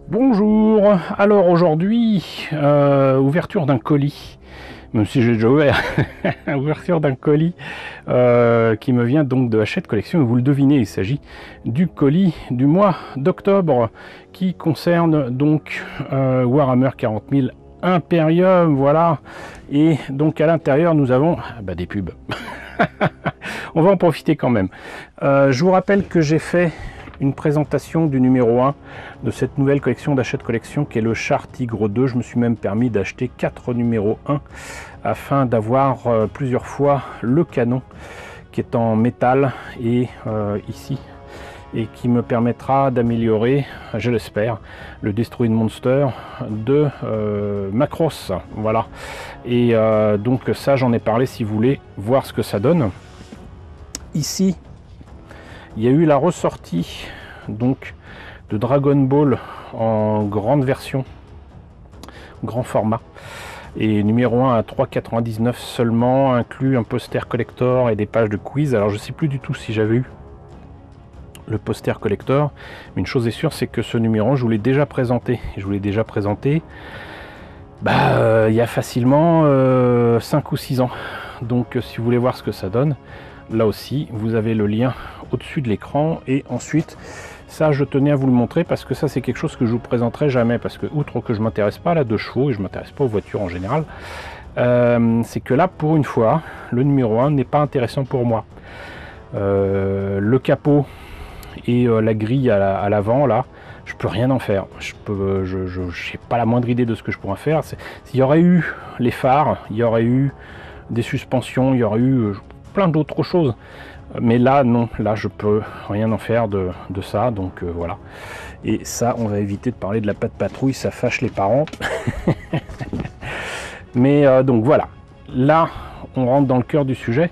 Bonjour, alors aujourd'hui, ouverture d'un colis, même si j'ai déjà ouvert, ouverture d'un colis qui me vient donc de Hachette Collection, et vous le devinez, il s'agit du colis du mois d'octobre qui concerne donc Warhammer 40 000 Imperium, voilà, et donc à l'intérieur nous avons des pubs. On va en profiter quand même. Je vous rappelle que j'ai fait une présentation du numéro 1 de cette nouvelle collection d'Hachette Collection qui est le Char Tigre 2. Je me suis même permis d'acheter 4 numéros 1 afin d'avoir plusieurs fois le canon qui est en métal et ici, et qui me permettra d'améliorer, je l'espère, le Destroyed Monster de Macross. Voilà. Et donc ça, j'en ai parlé si vous voulez voir ce que ça donne. Ici, il y a eu la ressortie donc de Dragon Ball en grande version, grand format, et numéro 1 à 3,99 seulement, inclus un poster collector et des pages de quiz. Alors je sais plus du tout si j'avais eu le poster collector, mais une chose est sûre, c'est que ce numéro 1, je vous l'ai déjà présenté. Je vous l'ai déjà présenté il y a facilement 5 ou 6 ans. Donc si vous voulez voir ce que ça donne, là aussi vous avez le lien au-dessus de l'écran. Et ensuite, ça je tenais à vous le montrer parce que ça c'est quelque chose que je vous présenterai jamais, parce que outre que je m'intéresse pas à la 2 chevaux et je m'intéresse pas aux voitures en général, c'est que là pour une fois le numéro 1 n'est pas intéressant pour moi. Le capot et la grille à l'avant, là je peux rien en faire. Je n'ai pas la moindre idée de ce que je pourrais faire. S'il y aurait eu les phares, il y aurait eu des suspensions, il y aurait eu plein d'autres choses, mais là non, là je peux rien en faire de ça, donc voilà. Et ça, on va éviter de parler de la patte patrouille, ça fâche les parents. Mais donc voilà, là on rentre dans le cœur du sujet,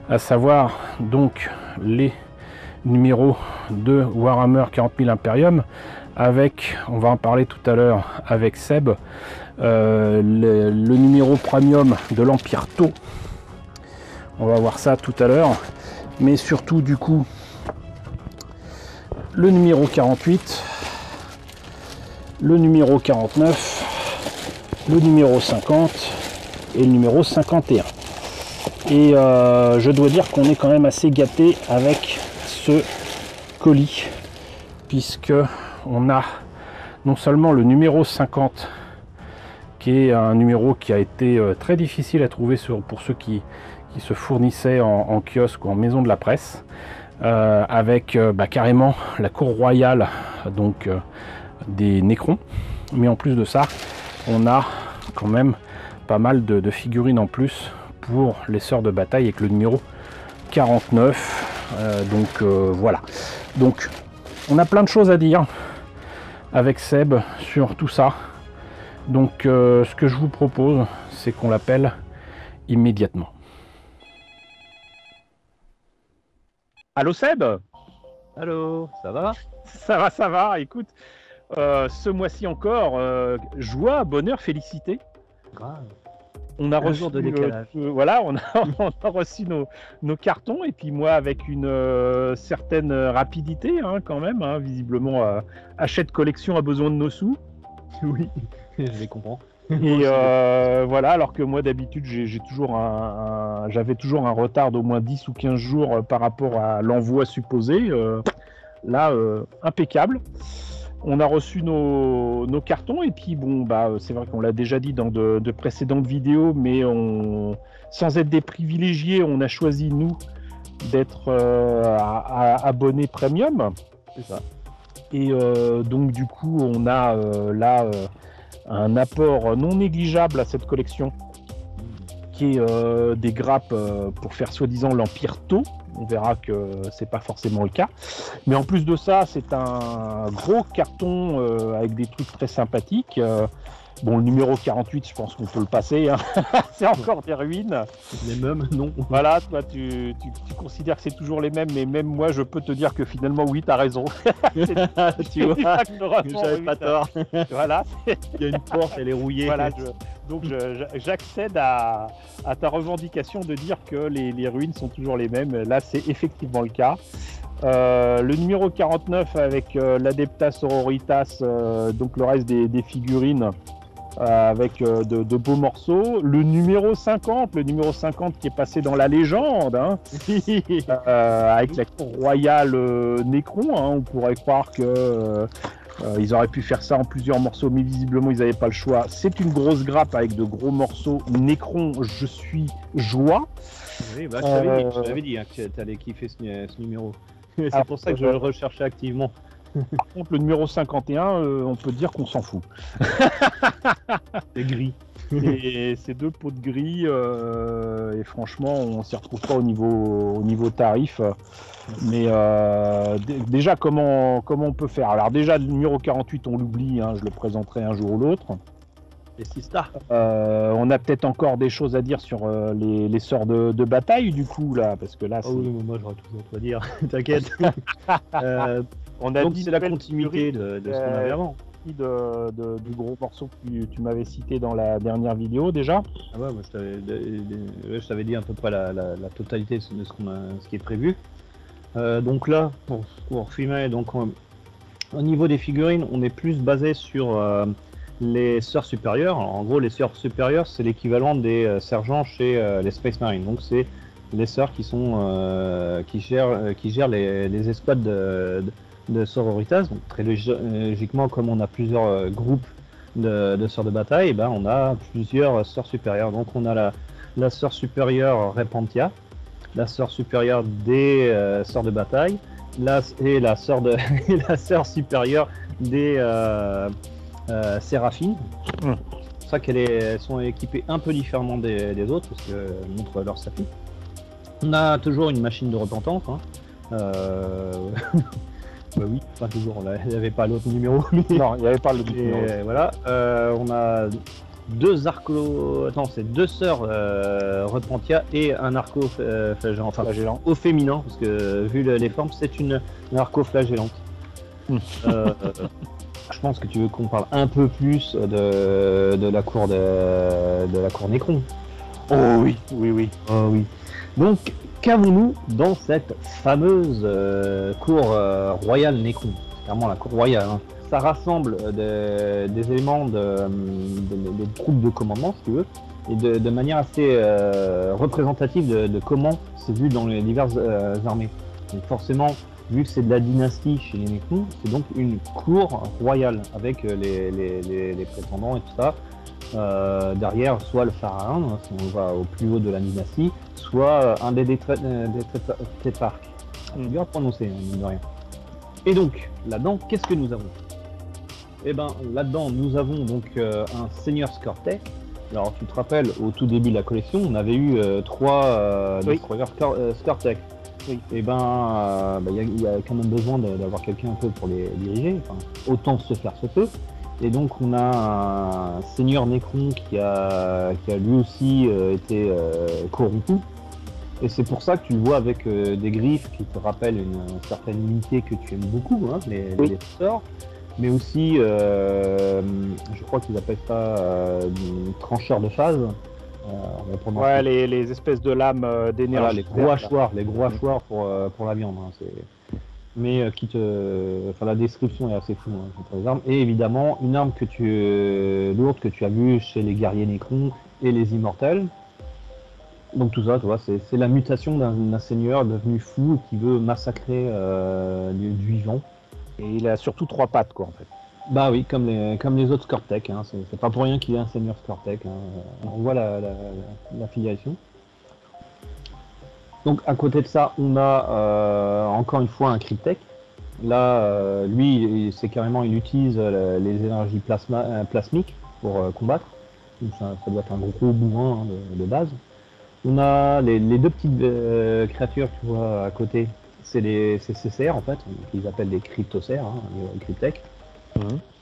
à savoir donc les numéros de Warhammer 40 000 Imperium, avec, on va en parler tout à l'heure avec Seb, le numéro premium de l'Empire Tau. On va voir ça tout à l'heure, mais surtout du coup le numéro 48, le numéro 49, le numéro 50 et le numéro 51. Et je dois dire qu'on est quand même assez gâté avec ce colis, puisque on a non seulement le numéro 50 qui est un numéro qui a été très difficile à trouver pour ceux qui se fournissaient en kiosque ou en maison de la presse, avec carrément la cour royale, donc des Nécrons, mais en plus de ça on a quand même pas mal de figurines en plus pour les sœurs de bataille avec le numéro 49. Donc voilà, donc on a plein de choses à dire avec Seb sur tout ça. Donc ce que je vous propose, c'est qu'on l'appelle immédiatement. Allô Seb? Allô, ça va? Ça va, écoute, ce mois-ci encore, joie, bonheur, félicité. Grave. On a Un reçu jour de décalage. voilà, on a reçu nos cartons, et puis moi avec une certaine rapidité quand même, visiblement Hachette Collection a besoin de nos sous. Oui, je les comprends. Et voilà, alors que moi d'habitude j'avais toujours un retard d'au moins 10 ou 15 jours par rapport à l'envoi supposé. Là, impeccable. On a reçu nos cartons, et puis bon, c'est vrai qu'on l'a déjà dit dans de précédentes vidéos, mais sans être des privilégiés, on a choisi nous d'être abonnés premium. C'est ça. Et donc du coup, on a là un apport non négligeable à cette collection, qui est des grappes pour faire soi-disant l'Empire Tau. On verra que c'est pas forcément le cas. Mais en plus de ça, c'est un gros carton avec des trucs très sympathiques. Bon, le numéro 48, je pense qu'on peut le passer. C'est encore des ruines. Les mêmes, non. Voilà, toi, tu considères que c'est toujours les mêmes, mais même moi, je peux te dire que finalement, oui, tu as raison. Tu vois, j'avais pas tort. Voilà. Il y a une porte, elle est rouillée. Voilà, donc j'accède à ta revendication de dire que les ruines sont toujours les mêmes. Là, c'est effectivement le cas. Le numéro 49 avec l'Adepta Sororitas, donc le reste des figurines avec de beaux morceaux. Le numéro 50 qui est passé dans la légende, hein, avec la cour royale Necron. Hein, on pourrait croire que ils auraient pu faire ça en plusieurs morceaux, mais visiblement ils n'avaient pas le choix. C'est une grosse grappe avec de gros morceaux. Necron, je suis joie. Oui, bah, je t'avais dit hein, que tu allais kiffer ce numéro. C'est pour ça que je le recherchais activement. Par contre, le numéro 51, on peut dire qu'on s'en fout. C'est gris. Et c'est 2 pots de gris, et franchement, on s'y retrouve pas au niveau tarif. Mais déjà, comment on peut faire? Alors déjà, le numéro 48, on l'oublie, hein, je le présenterai un jour ou l'autre. Les 6 stars. On a peut-être encore des choses à dire sur les sorts de bataille, du coup, là, parce que là, oh oui, mais moi j'aurais tout autre à dire, t'inquiète. On a donc c'est la continuité de ce qu'on avait avant. Du gros morceau que tu m'avais cité dans la dernière vidéo déjà. Ah ouais, moi je t'avais dit à peu près la totalité de ce qui est prévu. Donc là, pour filmer, donc au niveau des figurines, on est plus basé sur les sœurs supérieures. Alors, en gros, les sœurs supérieures, c'est l'équivalent des sergents chez les Space Marines. Donc c'est les sœurs qui gèrent les escouades de sororitas. Donc très logiquement, comme on a plusieurs groupes de sœurs de bataille, ben, on a plusieurs sœurs supérieures. Donc on a la sœur supérieure Repentia, la sœur supérieure des sœurs de bataille, la sœur supérieure des Séraphines. C'est pour ça qu'elles sont équipées un peu différemment des autres, parce qu'elles montrent leur saphir. On a toujours une machine de repentance. Hein. Bah oui, enfin toujours, il n'y avait pas l'autre numéro. Mais... Non, il n'y avait pas l'autre numéro. Voilà, on a deux sœurs Repentia et un arco flagellant. Enfin, au féminin, parce que vu les formes, c'est une arco flagellante. Je pense que tu veux qu'on parle un peu plus de la cour de la cour Necron. Oh oui, oui. Oh oui. Donc, qu'avons-nous dans cette fameuse cour royale Necron? C'est clairement la cour royale. Hein. Ça rassemble des éléments des troupes de commandement, si tu veux, et de manière assez représentative de comment c'est vu dans les diverses armées. Donc forcément, vu que c'est de la dynastie chez les Necrons, c'est donc une cour royale avec les prétendants et tout ça. Derrière, soit le pharaon, si on va au plus haut de la dynastie, soit un des tétrarques. C'est dur à prononcer, mine de rien. Et donc, là-dedans, qu'est-ce que nous avons? Eh ben, là-dedans, nous avons donc un seigneur Skortek. Alors, tu te rappelles, au tout début de la collection, on avait eu 3 destroyers Skortek. Oui. Et ben, il y a quand même besoin d'avoir quelqu'un un peu pour les diriger. Enfin, autant se faire se peut. Et donc on a un seigneur Necron qui a lui aussi été corrompu. Et c'est pour ça que tu le vois avec des griffes qui te rappellent une certaine unité que tu aimes beaucoup, hein, les sorts. Mais aussi, je crois qu'ils appellent ça trancheur de phase. Ouais, les espèces de lames d'énergie. Voilà, les gros hachoirs pour la viande. Hein, mais la description est assez floue hein, pour les armes. Et évidemment, une arme lourde que tu as vue chez les guerriers Necrons et les immortels. Donc tout ça, tu vois, c'est la mutation d'un seigneur devenu fou qui veut massacrer du vivant. Et il a surtout 3 pattes, quoi, en fait. Bah oui, comme les autres Skortek, hein, c'est pas pour rien qu'il y ait un seigneur Skortek. Hein. On voit la filiation. Donc à côté de ça, on a encore une fois un Cryptek. Là, lui, c'est carrément, il utilise les énergies plasmiques pour combattre. Donc, ça doit être un gros bourrin hein, de base. On a les 2 petites créatures que tu vois à côté. C'est CCR en fait, qu'ils appellent des cryptocères, hein, les Cryptek.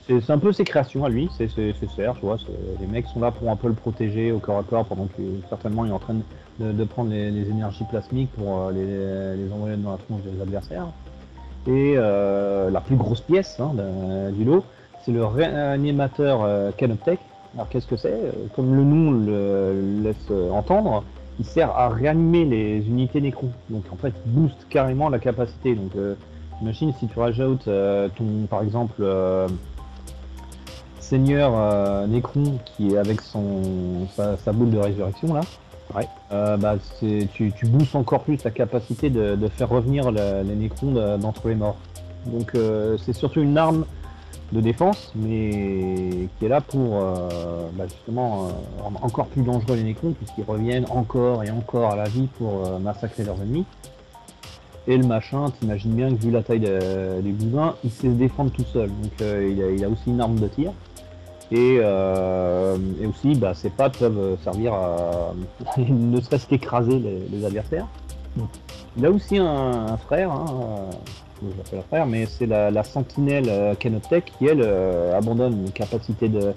C'est un peu ses créations à lui, c'est CCR, tu vois. Les mecs sont là pour un peu le protéger au corps à corps pendant que certainement il est en train de prendre les énergies plasmiques pour les envoyer dans la tronche des adversaires. Et la plus grosse pièce hein, du lot, c'est le réanimateur Canoptek. Alors qu'est-ce que c'est? Comme le nom le laisse entendre, il sert à réanimer les unités Necron. Donc en fait, il booste carrément la capacité. Donc imagine si tu rajoutes par exemple, Seigneur Necron qui est avec sa boule de résurrection là. Ouais. Tu boostes encore plus la capacité de faire revenir les Necrons d'entre les morts. Donc c'est surtout une arme de défense, mais qui est là pour justement rendre encore plus dangereux les Necrons, puisqu'ils reviennent encore et encore à la vie pour massacrer leurs ennemis. Et le machin, t'imagines bien que vu la taille du bousin, il sait se défendre tout seul. Donc il a aussi une arme de tir. Et aussi, ses pattes peuvent servir à ne serait-ce qu'écraser les adversaires. Il a aussi un frère, je l'appelle frère, mais c'est la sentinelle Canoptech qui, elle, abandonne une capacité de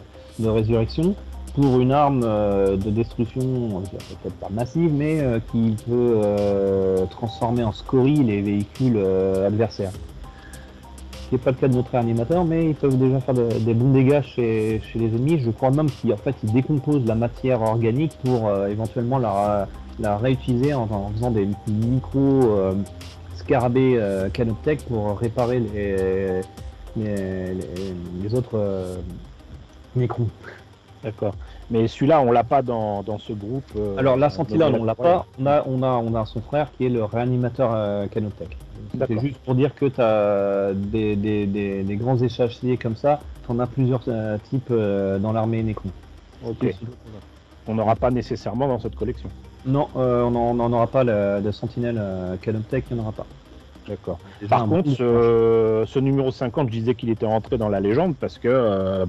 résurrection pour une arme de destruction, peut-être pas massive, mais qui peut transformer en scorie les véhicules adversaires. Ce qui n'est pas le cas de notre réanimateur, mais ils peuvent déjà faire des bons dégâts chez les ennemis. Je crois même qu'ils décomposent la matière organique pour éventuellement la réutiliser en faisant des micro scarabées Canoptech pour réparer les autres Necrons. D'accord. Mais celui-là, on l'a pas dans ce groupe. Alors la sentinelle, on l'a pas. On a son frère qui est le réanimateur Canoptech. C'est juste pour dire que tu as des grands échassiers comme ça. Tu en as plusieurs types dans l'armée Necron. Ok. On n'aura pas nécessairement dans cette collection. Non, on n'en aura pas. De sentinelle Canoptech, il n'y en aura pas. D'accord. Par contre, ce numéro 50, je disais qu'il était rentré dans la légende parce que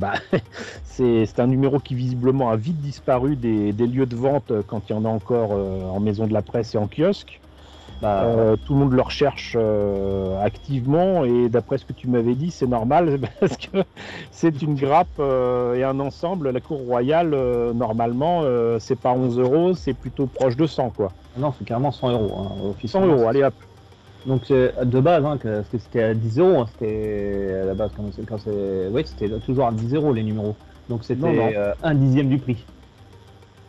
c'est un numéro qui visiblement a vite disparu des lieux de vente quand il y en a encore en maison de la presse et en kiosque. Tout le monde le recherche activement et d'après ce que tu m'avais dit, c'est normal parce que c'est une grappe et un ensemble. La cour royale, normalement, c'est pas 11 €, c'est plutôt proche de 100 quoi. Non, c'est carrément 100 €. 100 €, allez hop. Donc de base, parce que c'était à 10 €, c'était à la base c'était toujours à 10 € les numéros. Donc c'était un dixième du prix.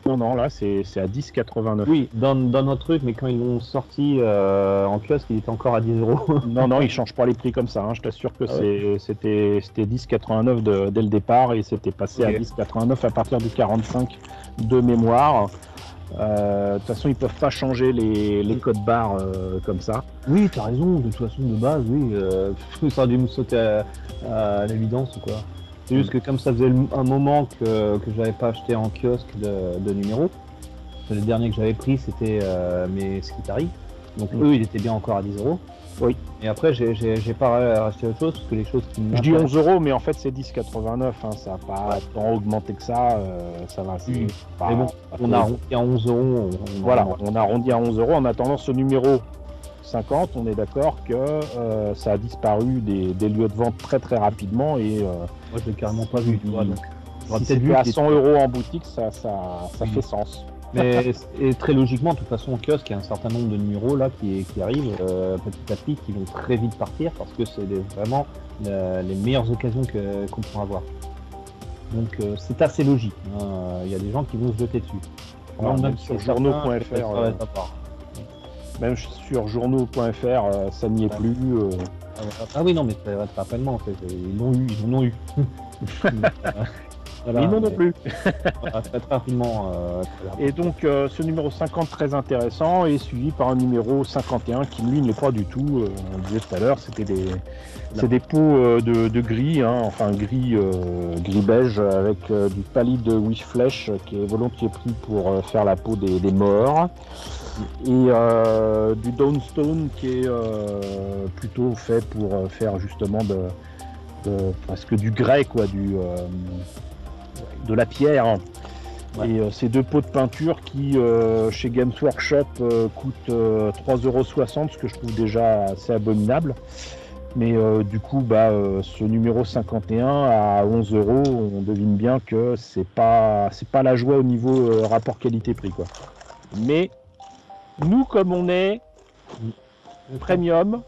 Non, là c'est à 10,89. Oui, dans notre truc, mais quand ils l'ont sorti en kiosque, il était encore à 10 €. Non, ils changent pas les prix comme ça. Je t'assure que c'était 10,89 dès le départ et c'était passé à 10,89 à partir du 45 de mémoire. De toute façon, ils peuvent pas changer les codes barres comme ça. Oui, t'as raison. De toute façon, de base, oui, ça a dû me sauter à l'évidence ou quoi. C'est juste que comme ça faisait un moment que j'avais pas acheté en kiosque de numéros, le dernier que j'avais pris c'était mes Skitari. Donc eux, il était bien encore à 10 €. Oui. Et après, j'ai pas racheté autre chose parce que les choses qui me. Je dis 11 €, mais en fait c'est 10,89. Ça n'a pas tant augmenté que ça. Ça va. Mais bon, on a arrondi à 11 €. On a arrondi à 11 €. En attendant ce numéro 50, on est d'accord que ça a disparu des lieux de vente très très rapidement et moi je l'ai carrément pas vu, tu vois. Donc, si c'était à 100 € en boutique, ça fait sens. Mais et très logiquement, de toute façon, en kiosque, il y a un certain nombre de numéros là qui arrivent petit à petit, qui vont très vite partir parce que c'est vraiment les meilleures occasions qu'on pourra avoir. Donc c'est assez logique. Il y a des gens qui vont se jeter dessus. Même sur journaux.fr. Même sur journaux.fr, ça n'y est plus. Ah oui, non, mais très rapidement, ils en ont eu. Voilà, ils n'en ont plus. Très rapidement. Et donc, ce numéro 50, très intéressant, est suivi par un numéro 51 qui, lui, ne l'est pas du tout. On disait tout à l'heure, c'est des pots de gris, gris beige, avec du palide Wish Flesh qui est volontiers pris pour faire la peau des morts. Et du Dawnstone qui est plutôt fait pour faire justement presque du grès, quoi, de la pierre. Ouais. Et ces deux pots de peinture qui chez Games Workshop coûtent 3,60 €, ce que je trouve déjà assez abominable. Mais du coup, ce numéro 51 à 11 €, on devine bien que c'est pas la joie au niveau rapport qualité-prix, quoi. Mais nous, comme on est premium,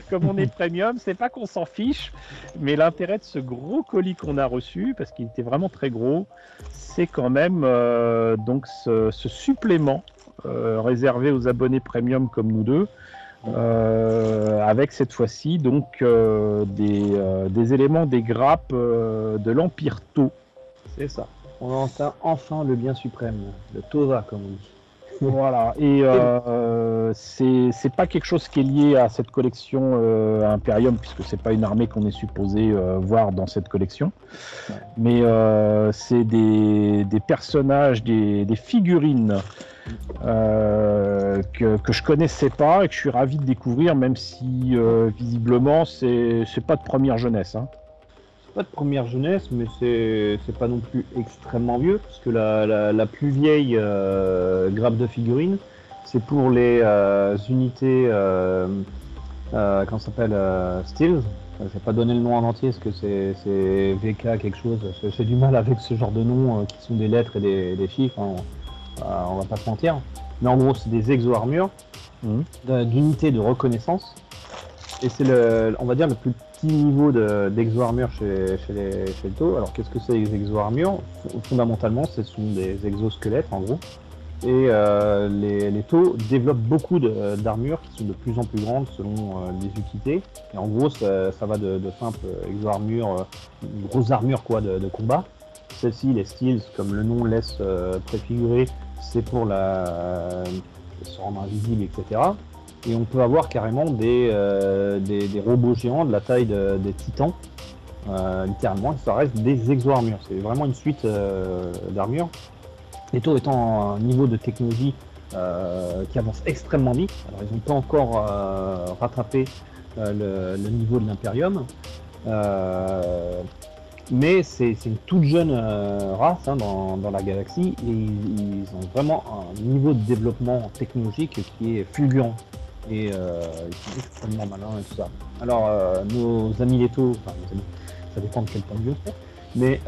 comme on est premium, c'est pas qu'on s'en fiche, mais l'intérêt de ce gros colis qu'on a reçu, parce qu'il était vraiment très gros, c'est quand même donc ce supplément réservé aux abonnés premium comme nous deux, avec cette fois-ci donc des éléments des grappes de l'Empire Tau. C'est ça. On entend enfin le bien suprême, le Tova comme on dit. Voilà, et c'est pas quelque chose qui est lié à cette collection Imperium, puisque c'est pas une armée qu'on est supposé voir dans cette collection, mais c'est des personnages, des figurines que je connaissais pas et que je suis ravi de découvrir, même si visiblement c'est pas de première jeunesse. Hein. Pas de première jeunesse, mais c'est pas non plus extrêmement vieux, parce que la plus vieille grappe de figurines, c'est pour les unités, comment ça s'appelle, Steels. Je vais pas donner le nom en entier, parce que c'est VK quelque chose. J'ai du mal avec ce genre de noms qui sont des lettres et des chiffres, hein. On va pas se mentir. Mais en gros, c'est des exo-armures d'unités de reconnaissance. Et c'est on va dire, le plus petit niveau d'exo-armure chez le Tau. Alors qu'est-ce que c'est les exo-armures? Fondamentalement, ce sont des exosquelettes en gros. Et les Tau développent beaucoup d'armures qui sont de plus en plus grandes selon les utilités. Et en gros, ça va de simples exo-armures, grosses armures quoi, de combat. Celles-ci, les Steels, comme le nom laisse préfigurer, c'est pour se rendre invisible, etc. Et on peut avoir carrément des robots géants de la taille des titans, littéralement, ça reste des exo-armures. C'est vraiment une suite d'armures. Les Tau étant un niveau de technologie qui avance extrêmement vite. Alors ils n'ont pas encore rattrapé le niveau de l'Imperium. Mais c'est une toute jeune race hein, dans la galaxie et ils ont vraiment un niveau de développement technologique qui est fulgurant. Et ils sont extrêmement malins et tout ça. Alors, nos amis les Tau, enfin, nos amis, ça dépend de quel point de vue, mais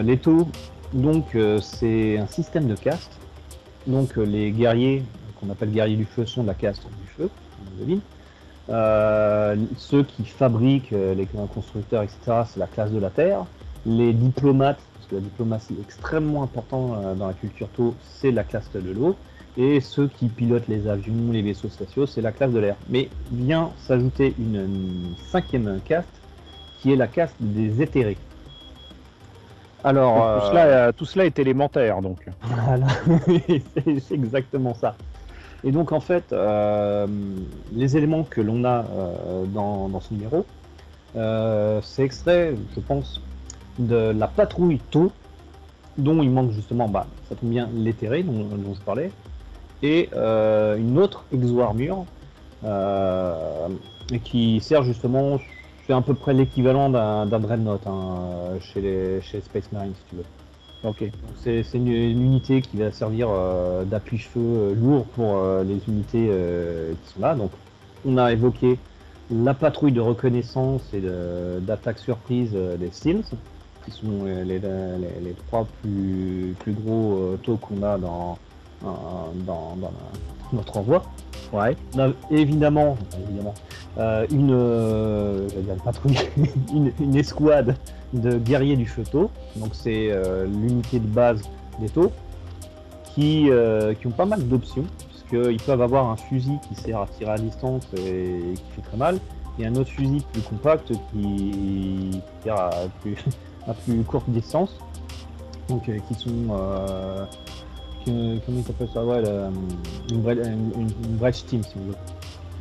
les Tau, donc, c'est un système de caste. Donc, les guerriers, qu'on appelle guerriers du feu, sont de la caste du feu, on devine. Ceux qui fabriquent les constructeurs, etc., c'est la classe de la terre. Les diplomates, parce que la diplomatie est extrêmement importante dans la culture Tau, c'est la classe de l'eau. Et ceux qui pilotent les avions, les vaisseaux spatiaux, c'est la classe de l'air. Mais vient s'ajouter une cinquième caste, qui est la caste des éthérés. Alors, tout cela est élémentaire, donc. Voilà, c'est exactement ça. Et donc, en fait, les éléments que l'on a dans ce numéro, c'est extrait, je pense, de la patrouille Tau, dont il manque justement, ça tombe bien, l'éthéré dont je parlais, et une autre exo-armure qui sert justement, c'est à peu près l'équivalent d'un Dreadnought hein, chez les Space Marines si tu veux. Ok. C'est une unité qui va servir d'appui-feu lourd pour les unités qui sont là. Donc on a évoqué la patrouille de reconnaissance et d'attaque surprise des Steels, qui sont les trois plus gros Tau qu'on a dans notre envoi. Ouais. On a évidemment une patrouille, une escouade de guerriers du feu Tau. Donc c'est l'unité de base des Tau qui ont pas mal d'options, puisqu'ils peuvent avoir un fusil qui sert à tirer à distance et qui fait très mal, et un autre fusil plus compact qui tire à plus courte distance. Donc qui sont comment il s'appelle ça, ouais, une Breach Team si vous voulez.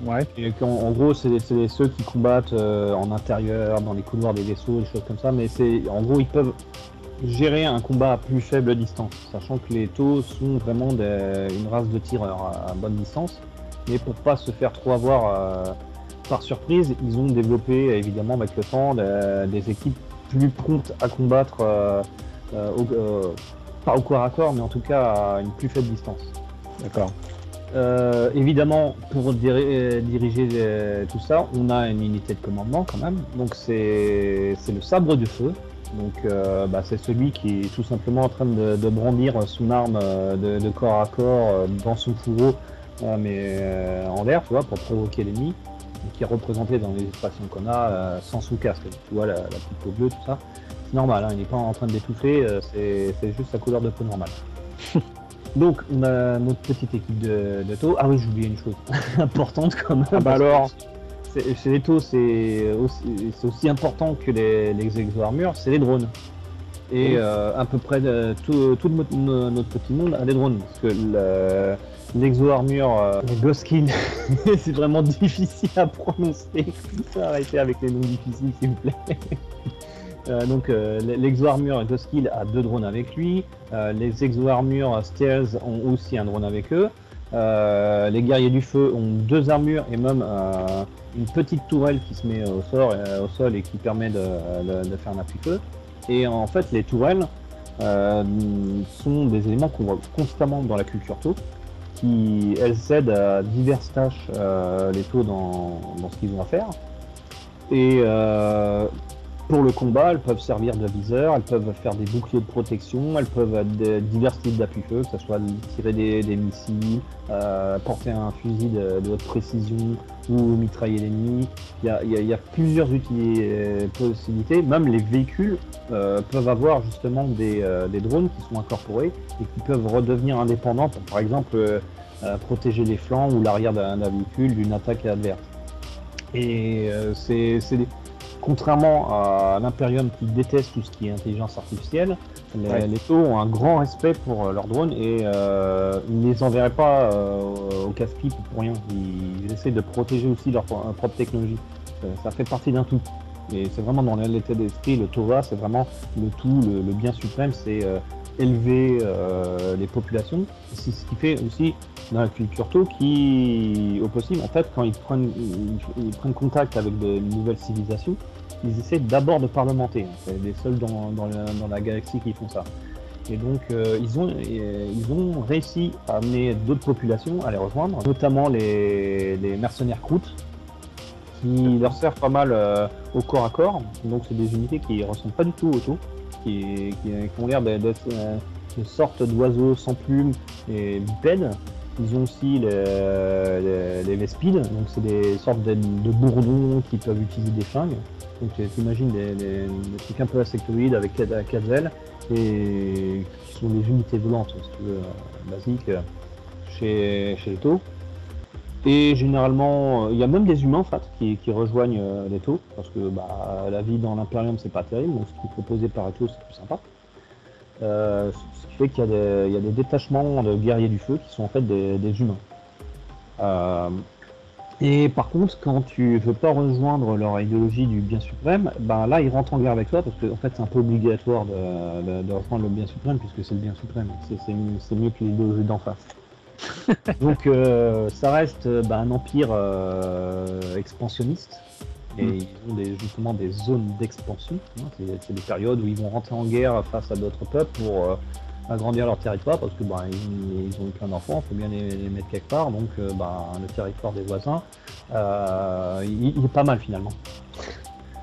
Ouais. Et en gros, c'est ceux qui combattent en intérieur, dans les couloirs des vaisseaux, des choses comme ça, mais en gros, ils peuvent gérer un combat à plus faible distance, sachant que les Tau sont vraiment une race de tireurs à bonne distance, mais pour pas se faire trop avoir par surprise, ils ont développé évidemment avec le temps des équipes plus promptes à combattre pas au corps à corps, mais en tout cas à une plus faible distance. D'accord. Évidemment, pour diriger tout ça, on a une unité de commandement quand même. Donc c'est le sabre du feu. Donc c'est celui qui est tout simplement en train de brandir son arme de corps à corps dans son fourreau, mais en l'air, tu vois, pour provoquer l'ennemi. qui est représenté dans les expressions qu'on a sans sous-casque. Tu vois, la petite peau bleue, tout ça. C'est normal, hein, il n'est pas en train de d'étouffer, c'est juste sa couleur de peau normale. Donc, on a notre petite équipe de taux. Ah oui, j'ai oublié une chose importante quand même. Ah bah alors, chez les taux, c'est aussi important que les exo-armures, c'est les drones. Et à peu près tout notre petit monde a des drones. Parce que l'exo-armure Goskill, c'est vraiment difficile à prononcer. Arrêtez avec les noms difficiles, s'il vous plaît. Donc l'exo-armure Goskill a 2 drones avec lui. Les exo-armures Stairs ont aussi un drone avec eux. Les guerriers du feu ont 2 armures et même une petite tourelle qui se met au sol et qui permet de faire un appui-feu. Et en fait, les tourelles sont des éléments qu'on voit constamment dans la culture tau, qui elles aident à diverses tâches les taux dans ce qu'ils ont à faire. Et pour le combat, elles peuvent servir de viseur, elles peuvent faire des boucliers de protection, elles peuvent être divers types d'appui-feu, que ce soit tirer des missiles, porter un fusil de haute précision ou mitrailler l'ennemi. Il y a plusieurs possibilités. Même les véhicules peuvent avoir justement des drones qui sont incorporés et qui peuvent redevenir indépendants pour, par exemple, protéger les flancs ou l'arrière d'un véhicule d'une attaque adverse. Et contrairement à l'Imperium qui déteste tout ce qui est intelligence artificielle, les taux ont un grand respect pour leurs drones et ils ne les enverraient pas au casse-pipe pour rien. Ils essaient de protéger aussi leur propre technologie. Ça fait partie d'un tout. Et c'est vraiment dans l'état d'esprit, le Tova, c'est vraiment le tout, le bien suprême, c'est élever les populations. C'est ce qui fait aussi dans la culture tau qui, au possible, en fait, quand ils prennent contact avec de nouvelles civilisations, ils essaient d'abord de parlementer. C'est les seuls dans la galaxie qui font ça. Et donc, ils ont réussi à amener d'autres populations à les rejoindre, notamment les mercenaires croûtes, qui leur servent pas mal au corps à corps. Donc, c'est des unités qui ressemblent pas du tout aux taux, qui ont l'air d'être une sorte d'oiseaux sans plumes et bipèdes. Ils ont aussi les Vespides, donc c'est des sortes de bourdons qui peuvent utiliser des flingues. Donc tu imagines des trucs un peu insectoïdes avec 4 ailes et qui sont des unités volantes, si tu veux, basiques chez les taux. Et généralement, il y a même des humains en fait qui rejoignent les taux, parce que la vie dans l'Imperium c'est pas terrible, donc ce qui est proposé par les taux c'est plus sympa. Ce qui fait qu'il y a des détachements de guerriers du feu qui sont en fait des humains. Et par contre, quand tu veux pas rejoindre leur idéologie du bien suprême, là ils rentrent en guerre avec toi parce que en fait c'est un peu obligatoire de rejoindre le bien suprême puisque c'est le bien suprême. C'est mieux que l'idéologie d'en face. Donc ça reste un empire expansionniste. Et ils ont justement des zones d'expansion. C'est des périodes où ils vont rentrer en guerre face à d'autres peuples pour agrandir leur territoire parce que ils ont eu plein d'enfants, il faut bien les mettre quelque part. Donc le territoire des voisins, il est pas mal finalement.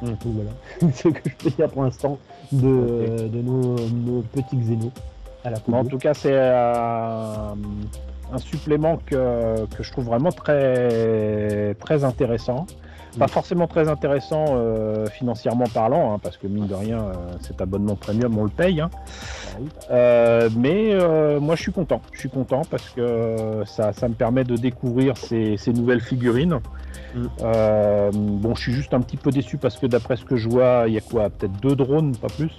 Donc voilà, c'est ce que je peux dire pour l'instant de nos petits xénos à la en tout cas, c'est un supplément que je trouve vraiment très, très intéressant. Pas forcément très intéressant financièrement parlant, hein, parce que mine de rien, cet abonnement premium, on le paye. Hein. Mais moi, je suis content. Je suis content parce que ça me permet de découvrir ces nouvelles figurines. Bon, je suis juste un petit peu déçu parce que d'après ce que je vois, il y a quoi? Peut-être 2 drones, pas plus?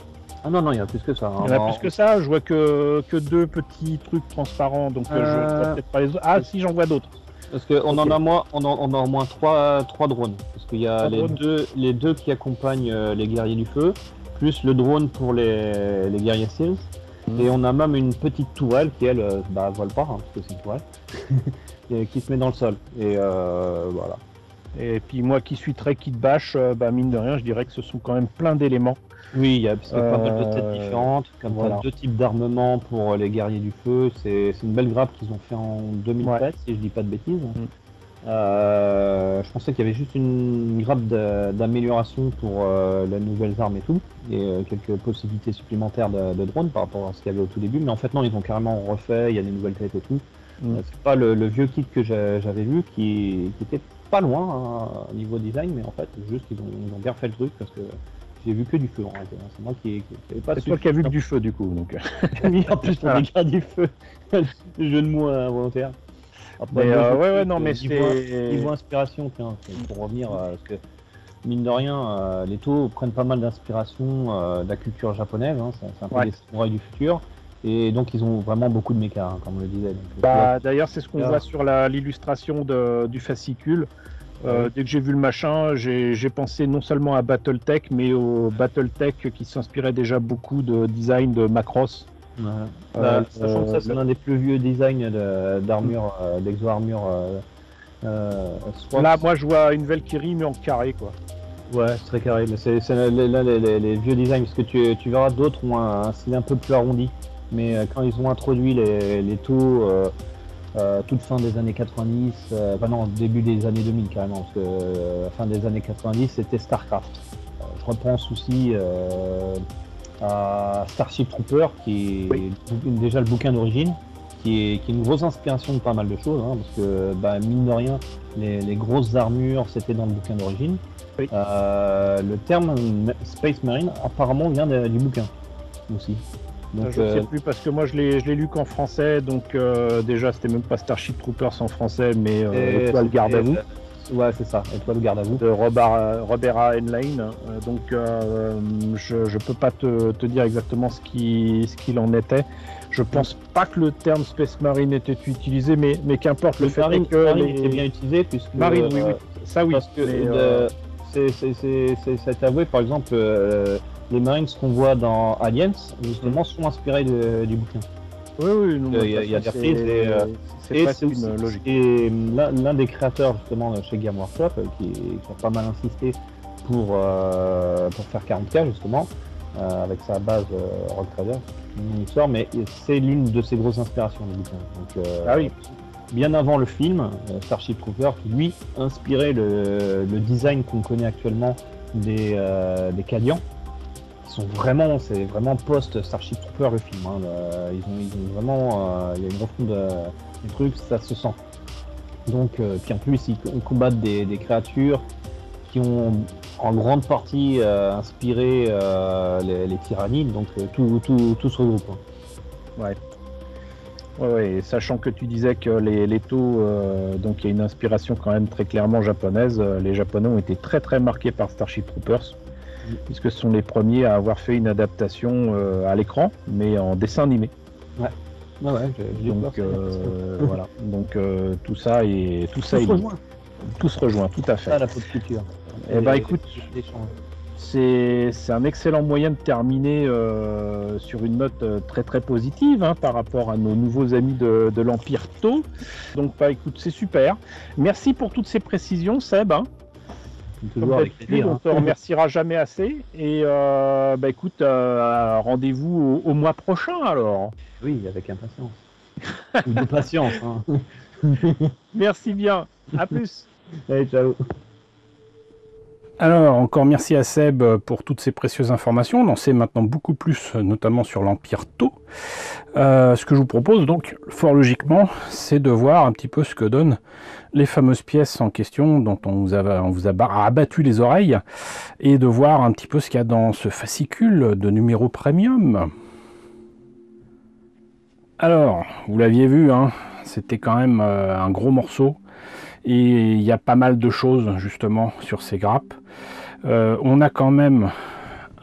Ah non, il y en a plus que ça. Hein. Il y en a plus que ça. Je vois que 2 petits trucs transparents, donc je vois peut-être pas les autres. Ah, si, j'en vois d'autres. Parce qu'on en a au moins 3 drones. Parce qu'il y a les deux qui accompagnent les guerriers du feu, plus le drone pour les guerriers Seals. Et on a même une petite tourelle qui, elle, vole pas, hein, parce que c'est une tourelle, qui se met dans le sol. Et voilà. Et puis moi qui suis très kit bash, mine de rien, je dirais que ce sont quand même plein d'éléments. Oui, il y a pas mal de têtes différentes, comme voilà. 2 types d'armements pour les guerriers du feu. C'est une belle grappe qu'ils ont fait en 2007, si je dis pas de bêtises. Je pensais qu'il y avait juste une grappe d'amélioration pour les nouvelles armes et tout, et quelques possibilités supplémentaires de drones par rapport à ce qu'il y avait au tout début. Mais en fait non, ils ont carrément refait, il y a des nouvelles têtes et tout. C'est pas le vieux kit que j'avais vu qui était pas loin hein, niveau design, mais en fait, juste ils ont bien fait le truc parce que j'ai vu que du feu en réalité. C'est moi qui n'avais pas C'est toi qui as vu que du feu, du coup. Donc. mis en plus les gars du feu. Le jeu de mots involontaire. Après, Mais ouais, non, mais niveau inspiration, tiens, pour revenir, parce que mine de rien, les taux prennent pas mal d'inspiration de la culture japonaise, hein, c'est un peu des samouraïs du futur, et donc ils ont vraiment beaucoup de méca, hein, comme on le disait. D'ailleurs, c'est ce qu'on voit sur l'illustration du fascicule. Dès que j'ai vu le machin, j'ai pensé non seulement à Battletech, mais au Battletech qui s'inspirait déjà beaucoup de design de Macross. Sachant que ça, c'est l'un des plus vieux designs d'armure, d'exo-armure. Là, moi, je vois une Valkyrie, mais en carré, quoi. Ouais, c'est très carré, mais c'est là les vieux designs, parce que tu verras d'autres ont un style un peu plus arrondi, mais quand ils ont introduit les taux toute fin des années 90, enfin non, début des années 2000 carrément, parce que la fin des années 90 c'était Starcraft. Je repense aussi à Starship Trooper, qui est déjà le bouquin d'origine, qui est une grosse inspiration de pas mal de choses, hein, parce que mine de rien, les grosses armures c'était dans le bouquin d'origine. Oui. Le terme Space Marine apparemment vient du bouquin aussi. Donc, je ne sais plus parce que moi je l'ai lu qu'en français, donc déjà c'était même pas Starship Troopers en français, mais Étoile Garde à vous. Ouais, c'est ça, Étoile Garde à vous. De Robert A. Heinlein. Donc je peux pas te dire exactement ce qu'il en était. Je pense pas que le terme Space Marine était utilisé, mais qu'importe le fait que Marine était bien utilisé puisque Marine, oui, ça oui. Parce que c'est avoué, par exemple. Les Marines qu'on voit dans Aliens, justement, sont inspirés du bouquin. Oui, il y a des reprises c'est une logique. Et l'un des créateurs, justement, chez Game Workshop, qui a pas mal insisté pour faire 40K, justement, avec sa base Rock Trader, une histoire, mais c'est l'une de ses grosses inspirations, le bouquin. Donc, bien avant le film, Starship Trooper, qui lui inspirait le design qu'on connaît actuellement des Cadians. C'est vraiment post Starship Trooper le film. Hein. Ils ont vraiment, il y a une refonte des trucs, ça se sent. Donc, puis en plus, ils combattent des créatures qui ont en grande partie inspiré les tyrannides, donc tout se regroupe. Hein. Ouais, sachant que tu disais que les taux, donc il y a une inspiration quand même très clairement japonaise. Les Japonais ont été très très marqués par Starship Troopers. Puisque ce sont les premiers à avoir fait une adaptation à l'écran, mais en dessin animé. Ouais. Donc voilà. Donc tout ça se rejoint, tout à fait. Ça, la pop culture. Eh ben écoute, c'est un excellent moyen de terminer sur une note très très positive hein, par rapport à nos nouveaux amis de l'Empire Tau. Donc écoute, c'est super. Merci pour toutes ces précisions, Seb. Hein. Toujours avec plaisir. On te remerciera jamais assez. Et écoute, rendez-vous au mois prochain alors. Oui, avec impatience. Ou de patience. Hein. Merci bien. À plus. Allez, ciao. Alors, encore merci à Seb pour toutes ces précieuses informations. On en sait maintenant beaucoup plus, notamment sur l'Empire Tau. Ce que je vous propose, donc, fort logiquement, c'est de voir un petit peu ce que donnent les fameuses pièces en question dont on vous a abattu les oreilles et de voir un petit peu ce qu'il y a dans ce fascicule de numéro premium. Alors, vous l'aviez vu, hein, c'était quand même un gros morceau. Et il y a pas mal de choses justement sur ces grappes. On a quand même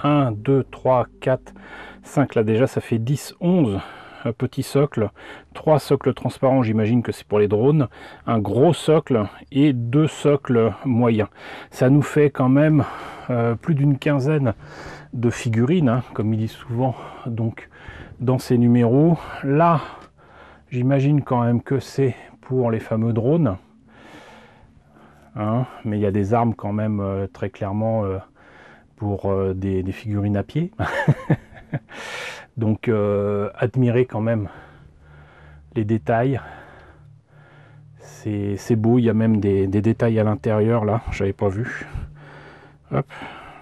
1, 2, 3, 4, 5, là déjà ça fait 10, 11 petits socles, 3 socles transparents, j'imagine que c'est pour les drones, un gros socle et 2 socles moyens. Ça nous fait quand même plus d'une quinzaine de figurines, hein, comme il dit souvent donc dans ces numéros. Là, j'imagine quand même que c'est pour les fameux drones. Hein, mais il y a des armes quand même très clairement pour des figurines à pied. Donc admirez quand même les détails. C'est beau, il y a même des détails à l'intérieur là, j'avais pas vu. Hop,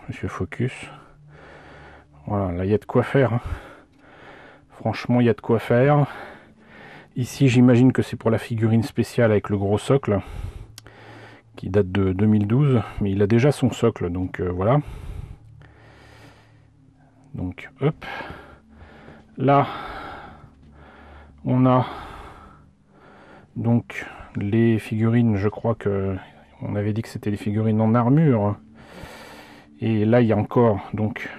monsieur Focus. Voilà, là il y a de quoi faire. Hein. Franchement, il y a de quoi faire. Ici, j'imagine que c'est pour la figurine spéciale avec le gros socle, qui date de 2012, mais il a déjà son socle, donc voilà. Donc hop, là on a donc les figurines, je crois que on avait dit que c'était des figurines en armure, et là il y a encore donc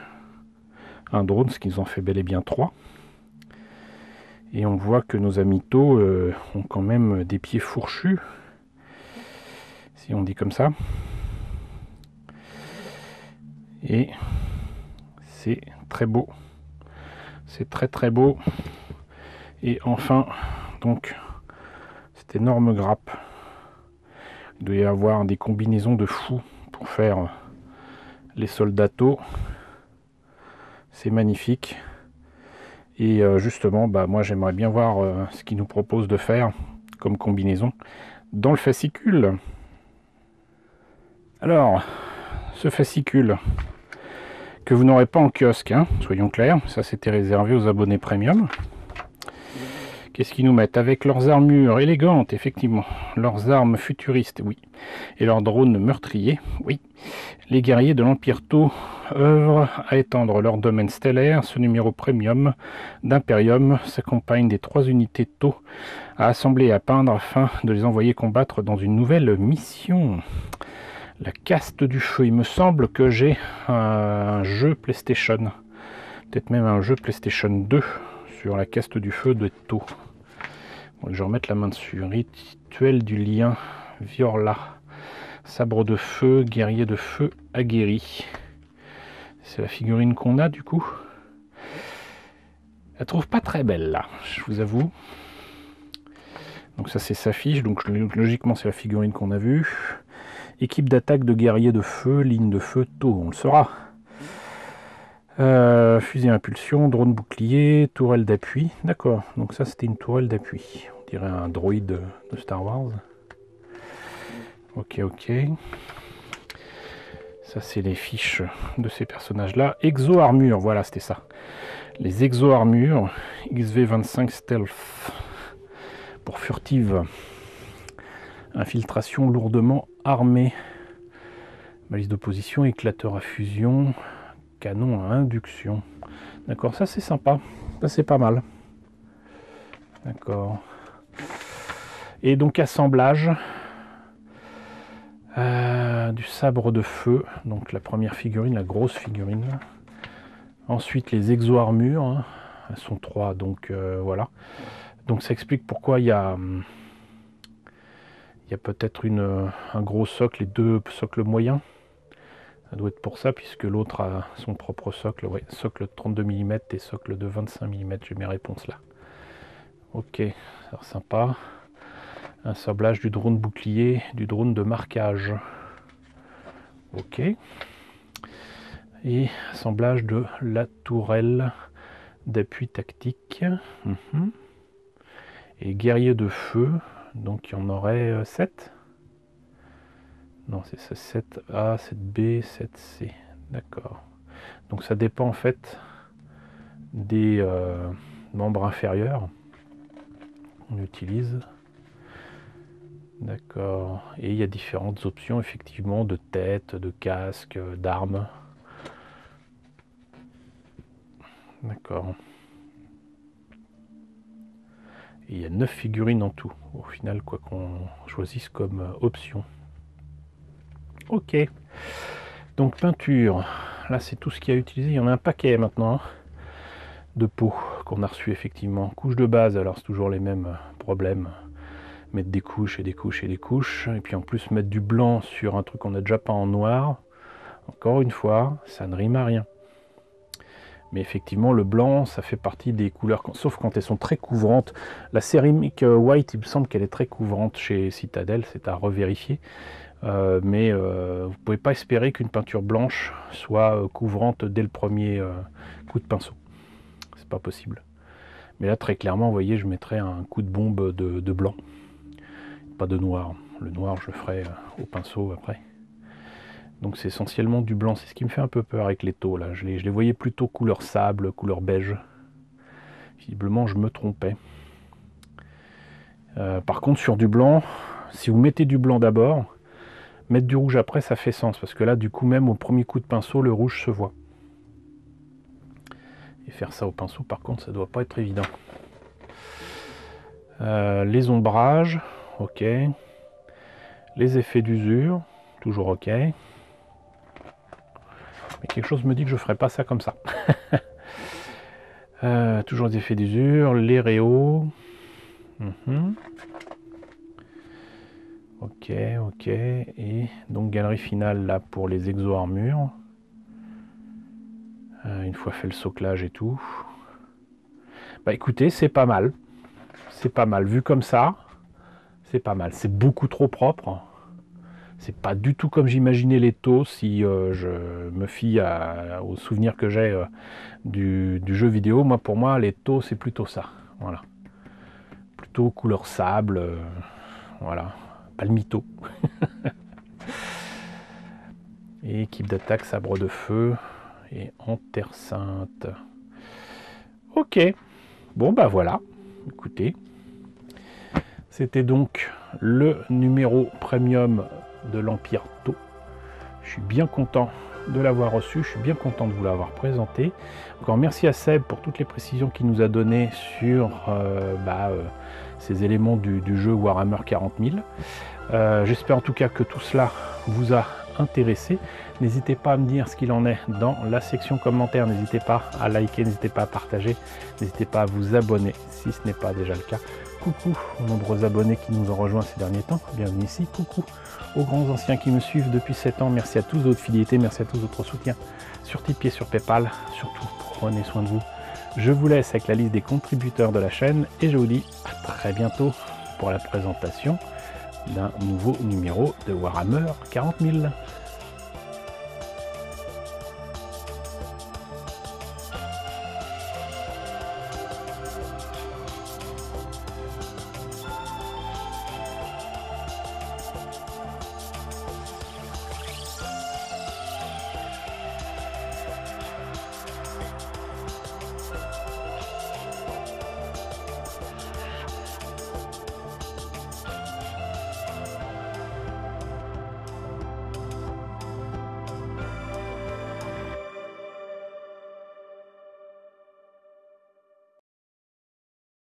un drone, ce qui nous en fait bel et bien 3. Et on voit que nos amis taux ont quand même des pieds fourchus, si on dit comme ça. Et c'est très beau. C'est très très beau. Et enfin, donc, cette énorme grappe. Il doit y avoir des combinaisons de fous pour faire les soldats taux. C'est magnifique. Et justement, bah, moi j'aimerais bien voir ce qu'ils nous proposent de faire comme combinaison dans le fascicule. Alors, ce fascicule que vous n'aurez pas en kiosque, hein, soyons clairs, ça c'était réservé aux abonnés premium. Qu'est-ce qu'ils nous mettent? Avec leurs armures élégantes, effectivement, leurs armes futuristes, oui, et leurs drones meurtriers, oui. Les guerriers de l'Empire Tau œuvrent à étendre leur domaine stellaire. Ce numéro premium d'Imperium s'accompagne des 3 unités Tau à assembler et à peindre afin de les envoyer combattre dans une nouvelle mission. La caste du feu. Il me semble que j'ai un jeu PlayStation, peut-être même un jeu PlayStation 2 sur la caste du feu de Tau. Bon, je vais remettre la main dessus. Rituel du lien, Viorla. Sabre de feu, guerrier de feu aguerri. C'est la figurine qu'on a du coup. Je la trouve pas très belle là, je vous avoue. Donc ça c'est sa fiche, donc logiquement c'est la figurine qu'on a vue. Équipe d'attaque de guerriers de feu, ligne de feu, Tau, on le saura. Fusée à impulsion, drone bouclier, tourelle d'appui. D'accord, donc ça c'était une tourelle d'appui. On dirait un droïde de Star Wars. Ok, ok. Ça c'est les fiches de ces personnages-là. Exo-armure, voilà c'était ça. Les exo-armures, XV25 Stealth. Pour furtive. Infiltration lourdement armée. Balise d'opposition, éclateur à fusion, canon à induction. D'accord, ça c'est sympa. Ça c'est pas mal. D'accord. Et donc assemblage du sabre de feu. Donc la première figurine, la grosse figurine. Ensuite les exo-armures. Hein. Elles sont 3, donc voilà. Donc ça explique pourquoi il y a peut-être un gros socle et 2 socles moyens. Ça doit être pour ça, puisque l'autre a son propre socle. Ouais, socle de 32 mm et socle de 25 mm. J'ai mes réponses là. Ok, ça a l'air sympa. Un sablage du drone bouclier, du drone de marquage. Ok. Et assemblage de la tourelle d'appui tactique. Et guerrier de feu. Donc il y en aurait 7. Non, c'est ça, 7A, 7B, 7C. D'accord. Donc ça dépend en fait des membres inférieurs qu'on utilise. D'accord. Et il y a différentes options effectivement de tête, de casque, d'armes. D'accord. Et il y a 9 figurines en tout, au final, quoi qu'on choisisse comme option. Ok. Donc peinture. Là, c'est tout ce qu'il y a utilisé. Il y en a un paquet maintenant. Hein, de peau qu'on a reçu effectivement. Couche de base, alors c'est toujours les mêmes problèmes. Mettre des couches et des couches et des couches. Et puis en plus, mettre du blanc sur un truc qu'on a déjà peint en noir. Encore une fois, ça ne rime à rien. Mais effectivement, le blanc, ça fait partie des couleurs, sauf quand elles sont très couvrantes. La Ceramic White, il me semble qu'elle est très couvrante chez Citadel, c'est à revérifier. Mais vous ne pouvez pas espérer qu'une peinture blanche soit couvrante dès le premier coup de pinceau. C'est pas possible. Mais là, très clairement, vous voyez, je mettrais un coup de bombe de blanc. Pas de noir. Le noir, je le ferai au pinceau après. Donc c'est essentiellement du blanc, c'est ce qui me fait un peu peur avec les taux là. Je les voyais plutôt couleur sable, couleur beige. Visiblement je me trompais. Par contre sur du blanc, si vous mettez du blanc d'abord, Mettre du rouge après, ça fait sens, parce que là, du coup, même au premier coup de pinceau, le rouge se voit. Et faire ça au pinceau, par contre, ça doit pas être évident. Les ombrages, ok. Les effets d'usure, toujours ok. Mais quelque chose me dit que je ferai pas ça comme ça. Toujours les effets d'usure, les réaux. Ok, ok. Et donc galerie finale là pour les exo-armures. Une fois fait le soclage et tout. Bah écoutez, c'est pas mal. C'est pas mal. Vu comme ça, c'est pas mal. C'est beaucoup trop propre. C'est pas du tout comme j'imaginais les taux si je me fie aux souvenirs que j'ai du jeu vidéo. Moi, pour moi, les taux, c'est plutôt ça. Voilà. Plutôt couleur sable. Voilà. Pas le mytho. Et équipe d'attaque, sabre de feu. Et en terre sainte. Ok. Bon, bah voilà. Écoutez. C'était donc le numéro premium de l'Empire Tau. Je suis bien content de l'avoir reçu, je suis bien content de vous l'avoir présenté. Encore merci à Seb pour toutes les précisions qu'il nous a données sur ces éléments du jeu Warhammer 40 000. J'espère en tout cas que tout cela vous a intéressé. N'hésitez pas à me dire ce qu'il en est dans la section commentaires, n'hésitez pas à liker, n'hésitez pas à partager, n'hésitez pas à vous abonner si ce n'est pas déjà le cas. Coucou aux nombreux abonnés qui nous ont rejoints ces derniers temps, bienvenue ici, coucou aux grands anciens qui me suivent depuis 7 ans, merci à tous de votre fidélité, merci à tous de votre soutien sur Tipeee et sur Paypal, surtout prenez soin de vous. Je vous laisse avec la liste des contributeurs de la chaîne et je vous dis à très bientôt pour la présentation d'un nouveau numéro de Warhammer 40 000.